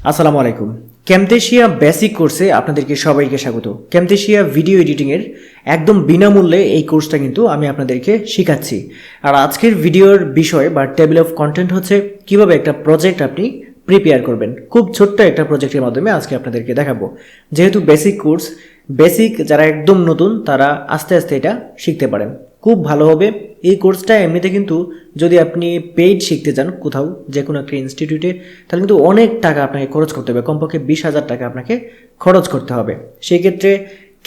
আসসালামু আলাইকুম। ক্যামতেশিয়া বেসিক কোর্সে আপনাদেরকে সবাইকে স্বাগত। ক্যামতেশিয়া ভিডিও এডিটিংয়ের একদম বিনামূল্যে এই কোর্সটা কিন্তু আমি আপনাদেরকে শেখাচ্ছি। আর আজকের ভিডিওর বিষয় বা টেবিল অফ কন্টেন্ট হচ্ছে কিভাবে একটা প্রজেক্ট আপনি প্রিপেয়ার করবেন। খুব ছোট্ট একটা প্রজেক্টের মাধ্যমে আজকে আপনাদেরকে দেখাবো। যেহেতু বেসিক কোর্স, বেসিক যারা একদম নতুন তারা আস্তে আস্তে এটা শিখতে পারেন, খুব ভালো হবে। এই কোর্সটা এমনিতে কিন্তু যদি আপনি পেইড শিখতে চান কোথাও যে কোনো একটা ইনস্টিটিউটে, তাহলে কিন্তু অনেক টাকা আপনাকে খরচ করতে হবে, কমপক্ষে 20,000 টাকা আপনাকে খরচ করতে হবে। সেই ক্ষেত্রে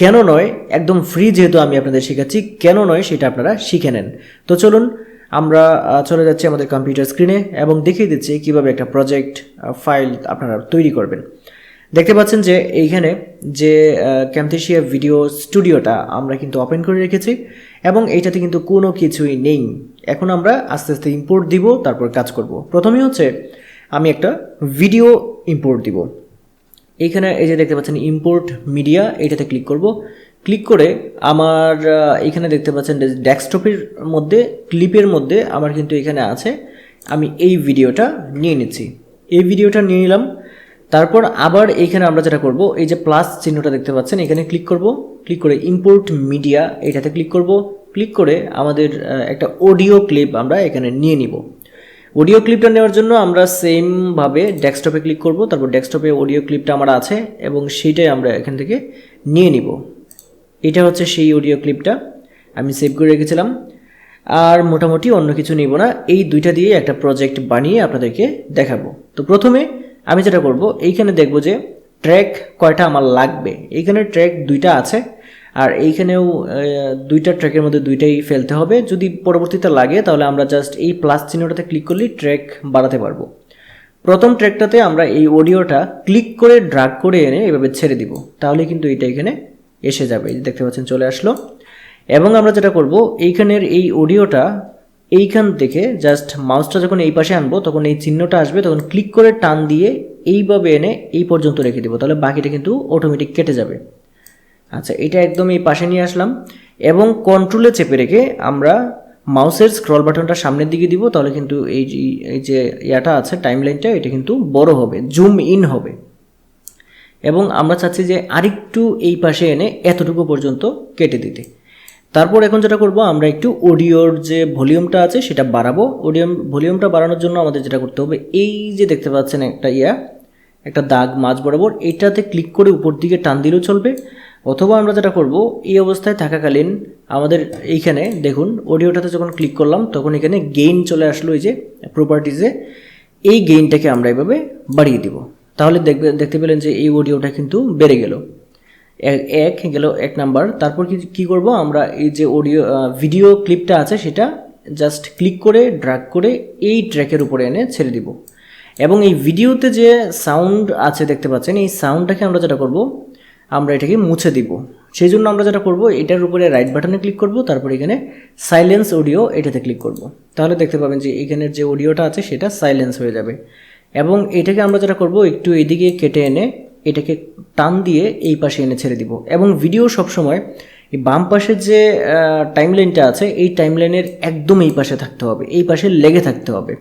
কেন নয়, একদম ফ্রি যেহেতু আমি আপনাদের শেখাচ্ছি, কেন নয় সেটা আপনারা শিখে নেন। তো চলুন আমরা চলে যাচ্ছি আমাদের কম্পিউটার স্ক্রিনে এবং দেখিয়ে দিচ্ছি কীভাবে একটা প্রজেক্ট ফাইল আপনারা তৈরি করবেন। দেখতে পাচ্ছেন যে এইখানে যে ক্যামতেশিয়া ভিডিও স্টুডিওটা আমরা কিন্তু ওপেন করে রেখেছি এবং এইটাতে কিন্তু কোনো কিছুই নেই। এখন আমরা আস্তে আস্তে ইম্পোর্ট দিব, তারপর কাজ করব। প্রথমেই হচ্ছে আমি একটা ভিডিও ইম্পোর্ট দিব। এইখানে এই যে দেখতে পাচ্ছেন ইম্পোর্ট মিডিয়া, এইটাতে ক্লিক করব। ক্লিক করে আমার এখানে দেখতে পাচ্ছেন ডেস্কটপের মধ্যে ক্লিপের মধ্যে আমার কিন্তু এখানে আছে, আমি এই ভিডিওটা নিয়ে নিচ্ছি। এই ভিডিওটা নিয়ে নিলাম। তারপর আবার এইখানে আমরা যেটা করব, এই যে প্লাস চিহ্নটা দেখতে পাচ্ছেন, এখানে ক্লিক করব। ক্লিক করে ইম্পোর্ট মিডিয়া এইটাতে ক্লিক করব। ক্লিক করে আমাদের একটা অডিও ক্লিপ আমরা এখানে নিয়ে নিব। অডিও ক্লিপটা নেওয়ার জন্য আমরা সেমভাবে ডেস্কটপে ক্লিক করব। তারপর ডেস্কটপে অডিও ক্লিপটা আমার আছে এবং সেইটাই আমরা এখান থেকে নিয়ে নিব। এটা হচ্ছে সেই অডিও ক্লিপটা আমি সেভ করে রেখেছিলাম। আর মোটামুটি অন্য কিছু নিব না, এই দুইটা দিয়ে একটা প্রজেক্ট বানিয়ে আপনাদেরকে দেখাবো। তো প্রথমে আমি যেটা করব, এইখানে দেখব যে ট্র্যাক কয়টা আমার লাগবে। এইখানে ট্র্যাক দুইটা আছে আর এইখানেও দুইটা ট্র্যাকের মধ্যে দুইটাই ফেলতে হবে। যদি পরবর্তীতে লাগে তাহলে আমরা জাস্ট এই প্লাস চিহ্নটাতে ক্লিক করলেই ট্র্যাক বাড়াতে পারবো। প্রথম ট্র্যাকটাতে আমরা এই অডিওটা ক্লিক করে ড্রাগ করে এনে এভাবে ছেড়ে দিব, তাহলে কিন্তু এটা এখানে এসে যাবে। দেখতে পাচ্ছেন চলে আসলো। এবং আমরা যেটা করব, এইখানের এই অডিওটা এইখান থেকে জাস্ট মাউসটা যখন এই পাশে আনবো তখন এই চিহ্নটা আসবে, তখন ক্লিক করে টান দিয়ে এইভাবে এনে এই পর্যন্ত রেখে দেবো, তাহলে বাকিটা কিন্তু অটোমেটিক কেটে যাবে। আচ্ছা, এটা একদম এই পাশে নিয়ে আসলাম এবং কন্ট্রোলে চেপে রেখে আমরা মাউসের স্ক্রল বাটনটা সামনের দিকে দিব, তাহলে কিন্তু এই যে ইয়াটা আছে টাইমলাইনটা, এটা কিন্তু বড় হবে, জুম ইন হবে। এবং আমরা চাচ্ছি যে আরেকটু এই পাশে এনে এতটুকু পর্যন্ত কেটে দিতে। তারপর এখন যেটা করব, আমরা একটু অডিওর যে ভলিউমটা আছে সেটা বাড়াবো। ভলিউমটা বাড়ানোর জন্য আমাদের যেটা করতে হবে, এই যে দেখতে পাচ্ছেন একটা দাগ মাঝ বরাবর, এইটাতে ক্লিক করে উপর দিকে টান দিলেও চলবে। অথবা আমরা যেটা করব, এই অবস্থায় থাকাকালীন আমাদের এইখানে দেখুন অডিওটাতে যখন ক্লিক করলাম তখন এখানে গেইন চলে আসলো, এই যে প্রপার্টিজে, এই গেইনটাকে আমরা এভাবে বাড়িয়ে দিব। তাহলে দেখতে পেলেন যে এই অডিওটা কিন্তু বেড়ে গেল, এক নাম্বার। তারপর কি করব, আমরা এই যে ভিডিও ক্লিপটা আছে সেটা জাস্ট ক্লিক করে ড্র্যাগ করে এই ট্র্যাকের উপরে এনে ছেড়ে দিব। এবং এই ভিডিওতে যে সাউন্ড আছে দেখতে পাচ্ছেন, এই সাউন্ডটাকে আমরা যেটা করব, আমরা এটাকে মুছে দিব। সেই জন্য আমরা যেটা করব, এটার উপরে রাইট বাটনে ক্লিক করব, তারপর এখানে সাইলেন্স অডিও এটাতে ক্লিক করব। তাহলে দেখতে পাবেন যে এখানের যে অডিওটা আছে সেটা সাইলেন্স হয়ে যাবে। এবং এটাকে আমরা যেটা করব, একটু এদিকে কেটে এনে এটাকে টান দিয়ে এই পাশে এনে ছেড়ে দিব। এবং ভিডিও সবসময় এই বাম পাশের যে টাইমলাইনটা আছে এই টাইমলাইনের একদম এই পাশে থাকতে হবে, এই পাশে লেগে থাকতে হবে।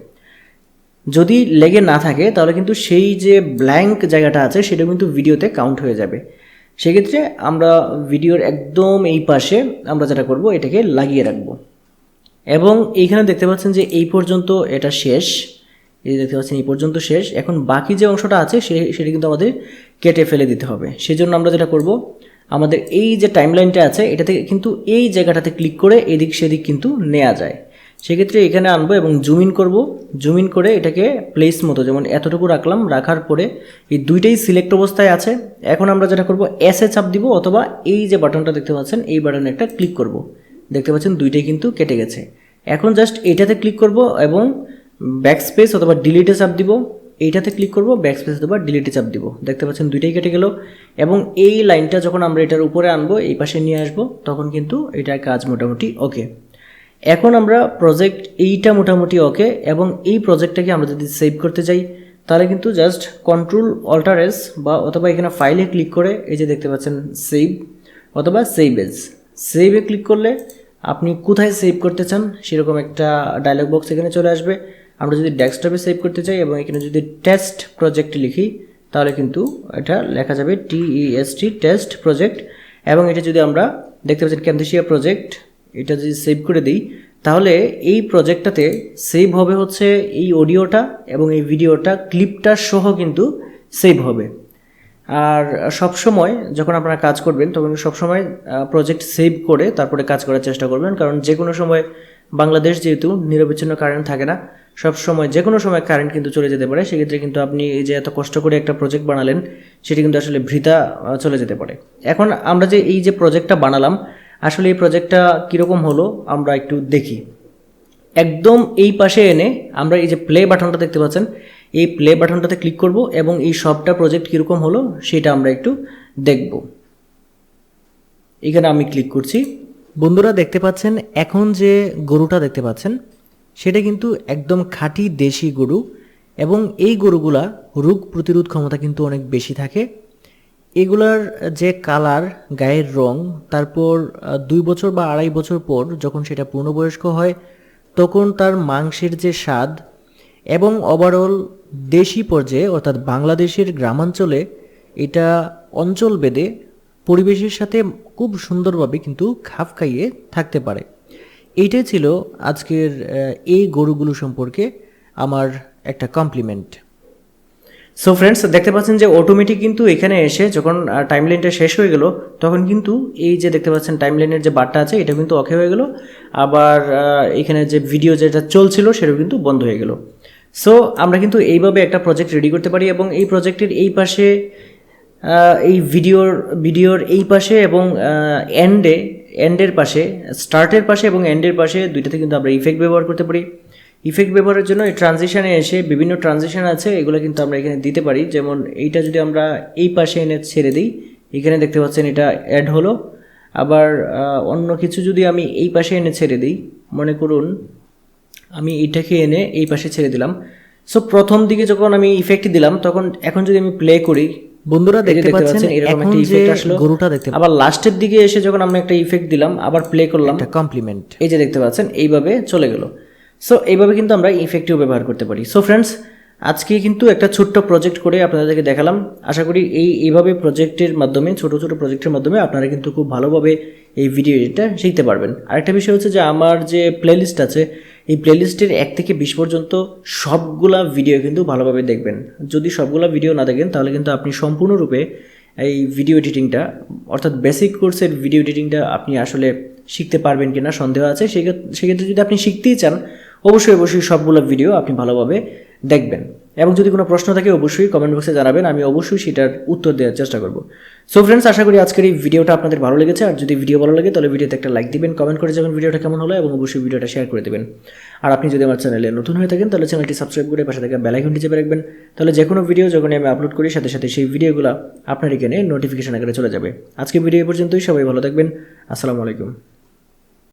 যদি লেগে না থাকে তাহলে কিন্তু সেই যে ব্ল্যাঙ্ক জায়গাটা আছে সেটা কিন্তু ভিডিওতে কাউন্ট হয়ে যাবে। সেক্ষেত্রে আমরা ভিডিওর একদম এই পাশে আমরা যেটা করব, এটাকে লাগিয়ে রাখবো। এবং এইখানে দেখতে পাচ্ছেন যে এই পর্যন্ত এটা শেষ, এই দেখতে পাচ্ছেন এই পর্যন্ত শেষ। এখন বাকি যে অংশটা আছে সেটা কিন্তু আমাদের কেটে ফেলে দিতে হবে। সেজন্য আমরা যেটা করব, আমাদের এই যে টাইমলাইনটা আছে এটাতে কিন্তু এই জায়গাটাতে ক্লিক করে এদিক সেদিক কিন্তু নেওয়া যায়। সেক্ষেত্রে এখানে আনবো এবং জুম ইন করব। জুম ইন করে এটাকে প্লেস মতো যেমন এতটুকু রাখলাম, রাখার পরে এই দুইটাই সিলেক্ট অবস্থায় আছে। এখন আমরা যেটা করব, এসে চাপ দিব অথবা এই যে বাটনটা দেখতে পাচ্ছেন এই বাটনে একটা ক্লিক করব। দেখতে পাচ্ছেন দুইটাই কিন্তু কেটে গেছে। এখন জাস্ট এটাতে ক্লিক করব এবং ব্যাকস্পেস অথবা ডিলিটে চাপ দিব। এইটাতে ক্লিক করব, ব্যাকস্পেস অথবা ডিলিটে চাপ দিব। দেখতে পাচ্ছেন দুইটাই কেটে গেল। এবং এই লাইনটা যখন আমরা এটার উপরে আনবো, এই পাশে নিয়ে আসবো, তখন কিন্তু এটার কাজ মোটামুটি ওকে। এখন আমরা প্রজেক্ট এইটা মোটামুটি ওকে। এবং এই প্রজেক্টটাকে আমরা যদি সেভ করতে চাই তাহলে কিন্তু জাস্ট কন্ট্রোল অল্টার এস বা অথবা এখানে ফাইলে ক্লিক করে এই যে দেখতে পাচ্ছেন সেভ অথবা সেভ এজ, সেভে ক্লিক করলে আপনি কোথায় সেভ করতে চান সেরকম একটা ডায়লগ বক্স এখানে চলে আসবে। আমরা যদি ডেস্কটপে সেভ করতে চাই এবং এখানে যদি টেস্ট প্রজেক্ট লিখি তাহলে কিন্তু এটা লেখা যাবে TEST টেস্ট প্রজেক্ট। এবং এটা যদি আমরা দেখতে পাচ্ছেন ক্যামথেসিয়া প্রজেক্ট, এটা যদি সেভ করে দিই তাহলে এই প্রজেক্টটাতে সেভ হবে হচ্ছে এই অডিওটা এবং এই ভিডিওটা ক্লিপটা সহ কিন্তু সেভ হবে। আর সব সময় যখন আপনারা কাজ করবেন তখন সব সময় প্রজেক্ট সেভ করে তারপরে কাজ করার চেষ্টা করবেন, কারণ যে কোনো সময় বাংলাদেশ যেহেতু নিরবিচ্ছিন্ন কারেন্ট থাকে না, সব সময় যে কোনো সময় কারেন্ট কিন্তু চলে যেতে পারে। সেক্ষেত্রে কিন্তু আপনি এই যে এত কষ্ট করে একটা প্রজেক্ট বানালেন সেটি কিন্তু আসলে বৃথা চলে যেতে পারে। এখন আমরা যে এই যে প্রজেক্টটা বানালাম আসলে এই প্রজেক্টটা কীরকম হলো আমরা একটু দেখি। একদম এই পাশে এনে আমরা এই যে প্লে বাটনটা দেখতে পাচ্ছেন, এই প্লে বাটনটাতে ক্লিক করব এবং এই সবটা প্রজেক্ট কীরকম হলো সেটা আমরা একটু দেখব। এখানে আমি ক্লিক করছি। বন্ধুরা দেখতে পাচ্ছেন এখন যে গরুটা দেখতে পাচ্ছেন সেটা কিন্তু একদম খাঁটি দেশি গরু এবং এই গরুগুলা রোগ প্রতিরোধ ক্ষমতা কিন্তু অনেক বেশি থাকে। এগুলার যে কালার, গায়ের রং, তারপর 2 বছর বা 2.5 বছর পর যখন সেটা পূর্ণবয়স্ক হয় তখন তার মাংসের যে স্বাদ এবং ওভারঅল দেশি পর্যায়ে অর্থাৎ বাংলাদেশের গ্রামাঞ্চলে এটা অঞ্চল ভেদে পরিবেশের সাথে খুব সুন্দরভাবে কিন্তু খাপ খাইয়ে থাকতে পারে। এইটাই ছিল আজকের এই গরুগুলো সম্পর্কে আমার একটা কমপ্লিমেন্ট। সো ফ্রেন্ডস দেখতে পাচ্ছেন যে অটোমেটিক কিন্তু এখানে এসে যখন টাইমলাইনটা শেষ হয়ে গেল তখন কিন্তু এই যে দেখতে পাচ্ছেন টাইমলাইনের যে বারটা আছে এটা কিন্তু অকে হয়ে গেল, আবার এখানে যে ভিডিও যেটা চলছিল সেটাও কিন্তু বন্ধ হয়ে গেল। সো আমরা কিন্তু এইভাবে একটা প্রজেক্ট রেডি করতে পারি এবং এই প্রজেক্টের এই পাশে এই ভিডিওর এই পাশে এবং এন্ডের পাশে, স্টার্টের পাশে এবং এন্ডের পাশে দুইটাতে কিন্তু আমরা ইফেক্ট ব্যবহার করতে পারি। ইফেক্ট ব্যবহারের জন্য এই ট্রানজিশনে এসে বিভিন্ন ট্রানজিশন আছে, এগুলো কিন্তু আমরা এখানে দিতে পারি। যেমন এইটা যদি আমরা এই পাশে এনে ছেড়ে দিই, এখানে দেখতে পাচ্ছেন এটা অ্যাড হলো। আবার অন্য কিছু যদি আমি এই পাশে এনে ছেড়ে দিই, মনে করুন আমি এটাকে এনে এই পাশে ছেড়ে দিলাম। সো প্রথম দিকে যখন আমি ইফেক্ট দিলাম তখন এখন যদি আমি প্লে করি বন্ধুরা দেখতে পাচ্ছেন এরকম একটা ইফেক্ট আসলো। গরুটা দেখতে আবার লাস্টের দিকে এসে যখন আমরা একটা ইফেক্ট দিলাম আবার প্লে করলাম, একটা কমপ্লিমেন্ট, এই যে দেখতে পাচ্ছেন এইভাবে চলে গেল। সো এইভাবে কিন্তু আমরা ইফেক্টিভ ব্যবহার করতে পারি। সো ফ্রেন্ডস আজকে কিন্তু একটা ছোট্ট প্রজেক্ট করে আপনাদেরকে দেখালাম। আশা করি এইভাবে প্রজেক্টের মাধ্যমে, ছোট ছোট প্রজেক্টের মাধ্যমে আপনারা কিন্তু খুব ভালোভাবে এই ভিডিও এডিটটা শিখতে পারবেন। আরেকটা বিষয় হচ্ছে যে আমার যে প্লেলিস্ট আছে এই প্লেলিস্টের 1 থেকে 20 পর্যন্ত সবগুলা ভিডিও কিন্তু ভালোভাবে দেখবেন। যদি সবগুলা ভিডিও না দেখেন তাহলে কিন্তু আপনি সম্পূর্ণরূপে এই ভিডিও এডিটিংটা অর্থাৎ বেসিক কোর্সের ভিডিও এডিটিংটা আপনি আসলে শিখতে পারবেন কিনা সন্দেহ আছে। সেক্ষেত্রে যদি আপনি শিখতেই চান অবশ্যই সবগুলো ভিডিও আপনি ভালোভাবে দেখবেন। এবং যদি কোনো প্রশ্ন থাকে অবশ্যই কমেন্ট বক্সে জানাবেন, আমি অবশ্যই সেটার উত্তর দেওয়ার চেষ্টা করব। সো ফ্রেন্ডস আশা করি আজকের এই ভিডিওটা আপনাদের ভালো লেগেছে। আর যদি ভিডিও ভালো লাগে তাহলে ভিডিওতে একটা লাইক দিবেন, কমেন্ট করে যাবেন ভিডিওটা কেমন হলো এবং অবশ্যই ভিডিওটা শেয়ার করে দেবেন। আর আপনি যদি আমার চ্যানেলে নতুন হয়ে থাকেন তাহলে চ্যানেলটি সাবস্ক্রাইব করে পাশে থাকা বেল আইকনটি চেপে রাখবেন। তাহলে যে কোনো ভিডিও যখন আমি আপলোড করি সাথে সাথে সেই ভিডিওগুলো আপনার এখানে নোটিফিকেশন আকারে চলে যাবে। আজকে ভিডিও পর্যন্তই, সবাই ভালো থাকবেন। আসসালামু আলাইকুম।